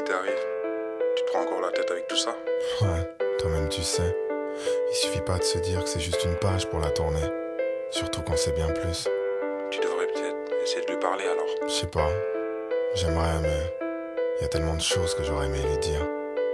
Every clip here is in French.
l'été arrive, tu te prends encore la tête avec tout ça? Ouais, toi-même tu sais. Il suffit pas de se dire que c'est juste une page pour la tourner. Surtout quand c'est bien plus. Tu devrais peut-être essayer de lui parler alors. Je sais pas. J'aimerais, mais y a tellement de choses que j'aurais aimé lui dire.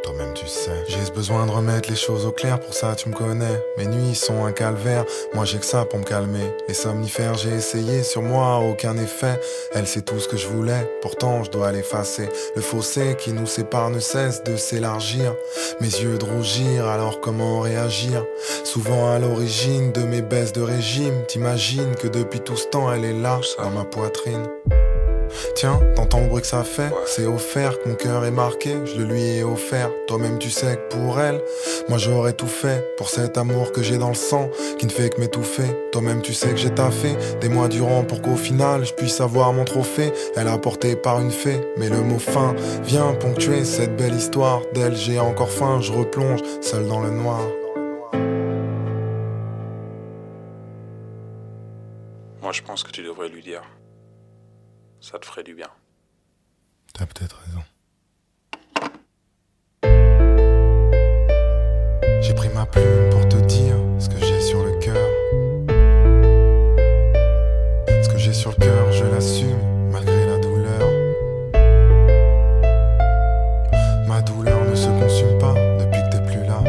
Toi-même tu sais. J'ai ce besoin de remettre les choses au clair, pour ça tu me connais. Mes nuits sont un calvaire, moi j'ai que ça pour me calmer. Les somnifères j'ai essayé, sur moi aucun effet. Elle sait tout ce que je voulais, pourtant je dois l'effacer. Le fossé qui nous sépare ne cesse de s'élargir. Mes yeux de rougir, alors comment réagir? Souvent à l'origine de mes baisses de régime, t'imagines que depuis tout ce temps elle est là, dans ma poitrine. Tiens, t'entends le bruit que ça fait? C'est offert que mon cœur est marqué, je le lui ai offert. Toi-même tu sais que pour elle, moi j'aurais tout fait. Pour cet amour que j'ai dans le sang, qui ne fait que m'étouffer. Toi-même tu sais que j'ai taffé des mois durant pour qu'au final je puisse avoir mon trophée. Elle a porté par une fée, mais le mot fin vient ponctuer cette belle histoire. D'elle j'ai encore faim, je replonge seul dans le noir. Moi je pense que tu devrais lui dire. Ça te ferait du bien. T'as peut-être raison. J'ai pris ma plume pour te dire ce que j'ai sur le cœur. Ce que j'ai sur le cœur, je l'assume, malgré la douleur. Ma douleur ne se consume pas depuis que t'es plus là.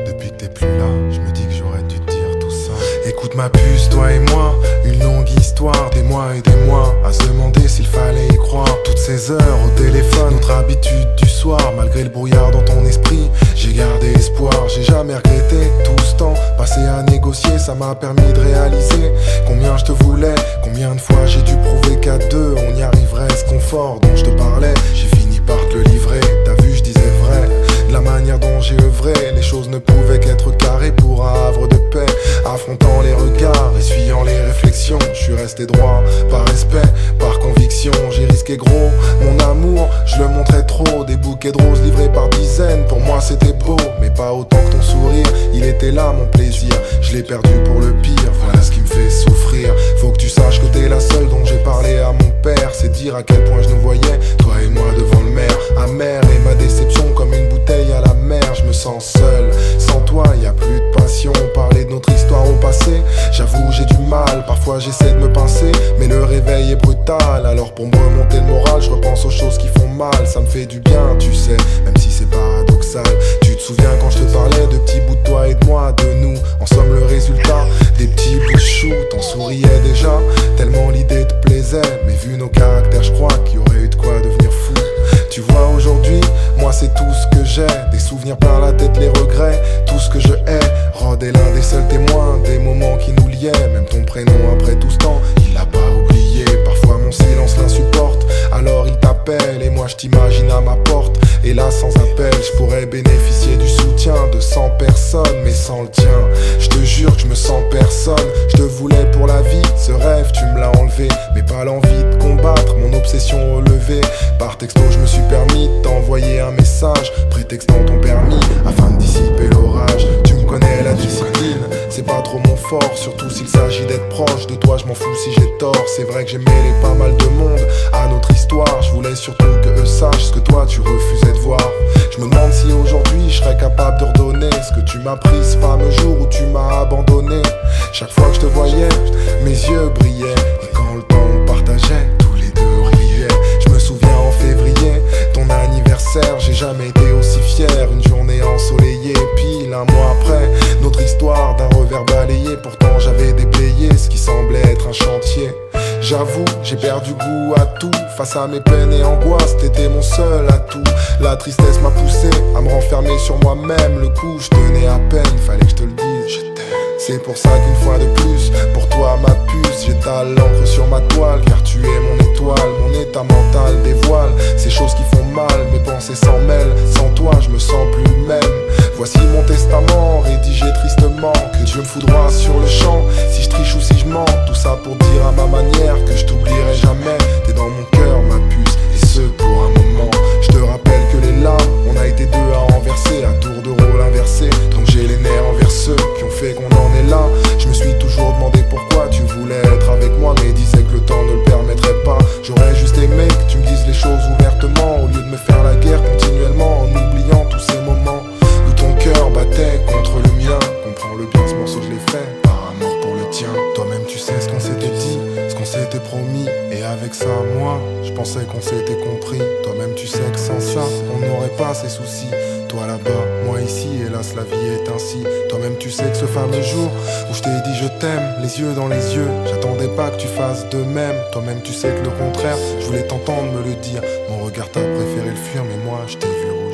Depuis que t'es plus là, je me dis que j'aurais dû te dire tout ça. Écoute ma puce, toi et moi, une longue histoire, des mois et des mois, à se demander s'il fallait y croire. Toutes ces heures au téléphone, notre habitude du soir, malgré le brouillard dans ton esprit, j'ai gardé espoir. J'ai jamais regretté tout ce temps passé à négocier, ça m'a permis de réaliser combien je te voulais, combien de fois j'ai dû prouver qu'à deux on y arriverait. Ce confort dont je te parlais, j'ai fini par te le livrer. T'as vu, je disais vrai, de la manière dont j'ai œuvré, les choses ne pouvaient qu'être carrées pour un havre de paix. Affrontant les regards, essuyant les réflexions, je suis resté droit, par respect, par conviction. J'ai risqué gros, mon amour, je le montrais trop. Des bouquets de roses livrés par dizaines, pour moi c'était beau, mais pas autant que ton sourire. Il était là mon plaisir, je l'ai perdu pour le pire. Voilà ce qui me fait souffrir. Faut que tu saches que t'es la seule dont j'ai parlé à mon père. C'est dire à quel point je nous voyais, toi et moi devant le maire. Amer et ma déception comme une bouteille à la mer. Je me sens seul, sans toi y a plus de passion. Parler de notre histoire au passé, j'avoue j'ai du mal. Parfois j'essaie de me pincer, mais le réveil est brutal. Alors pour me remonter le moral, je repense aux choses qui font mal. Ça me fait du bien, tu sais, même si c'est paradoxal. Tu te souviens quand je te parlais de petits bouts de toi et de moi, de nous. En somme le résultat, des petits bouts de chou. T'en souriais déjà, tellement l'idée te plaisait. Mais vu nos caractères, je crois qu'il y aurait eu de quoi devenir fou. Tu vois aujourd'hui, moi c'est tout ce que j'ai. Des souvenirs plein la tête, les regrets, tout ce que je hais. Rod est l'un des seuls témoins des moments qui nous liaient. Même ton prénom après tout ce temps, il l'a pas oublié. Parfois mon silence l'insupporte, alors il t'appelle et moi je t'imagine à ma porte. Et là sans appel, je pourrais bénéficier du soutien de 100 personnes, mais sans le tien, je te jure que je me sens personne. Je te voulais pour la vie, ce rêve tu me l'as enlevé, mais pas l'envie de combattre mon obsession relevée. Par texto je me suis permis de t'envoyer un message, prétextant ton permis afin de dissiper l'orage. Tu me connais, la discipline, c'est pas trop mon fort, surtout s'il s'agit d'être proche de toi, je m'en fous si j'ai tort. C'est vrai que j'ai mêlé pas mal de monde à notre histoire, je voulais surtout que eux sachent ce que toi tu refusais de voir. Je me demande si aujourd'hui je serais capable de redonner ce que tu m'as pris ce fameux jour où tu m'as abandonné. Chaque fois que je te voyais, mes yeux brillaient, et quand le temps on partageait, tous les deux riaient. Je me souviens en février, ton anniversaire, j'ai jamais été aussi fier. Une journée ensoleillée, pile un mois après, notre histoire d'un revers balayé. Pourtant j'avais déblayé ce qui semblait être un chantier. J'avoue, j'ai perdu goût à tout. Face à mes peines et angoisses, t'étais mon seul atout. La tristesse m'a poussé à me renfermer sur moi-même. Le coup, je tenais à peine, fallait que je te le dise, je t'aime. C'est pour ça qu'une fois de plus, pour toi ma puce, j'étale l'encre sur ma toile. Car tu es mon étoile, mon état mental dévoile ces choses qui font mal, mes pensées s'en mêlent. Sans toi, je me sens plus le même. Voici mon testament, rédigé tristement. Que Dieu me foudroie sur le champ, si je triche ou si je mens. Tout ça pour dire à ma manière que je t'oublierai jamais. T'es dans mon cœur, ma puce, et ce pour un moment. Je te rappelle que les larmes, on a été deux à renverser, à tour de rôle inversé. Donc j'ai les nerfs envers ceux qui ont fait qu'on en est là. Je me suis toujours demandé pourquoi tu voulais être avec moi, mais disais que le temps ne le permettrait pas. J'aurais juste aimé que tu me dises pas ses soucis. Toi là-bas, moi ici, hélas la vie est ainsi. Toi-même tu sais que ce fameux jour où je t'ai dit je t'aime, les yeux dans les yeux, j'attendais pas que tu fasses de même. Toi-même tu sais que le contraire, je voulais t'entendre me le dire. Mon regard t'a préféré le fuir, mais moi je t'ai vu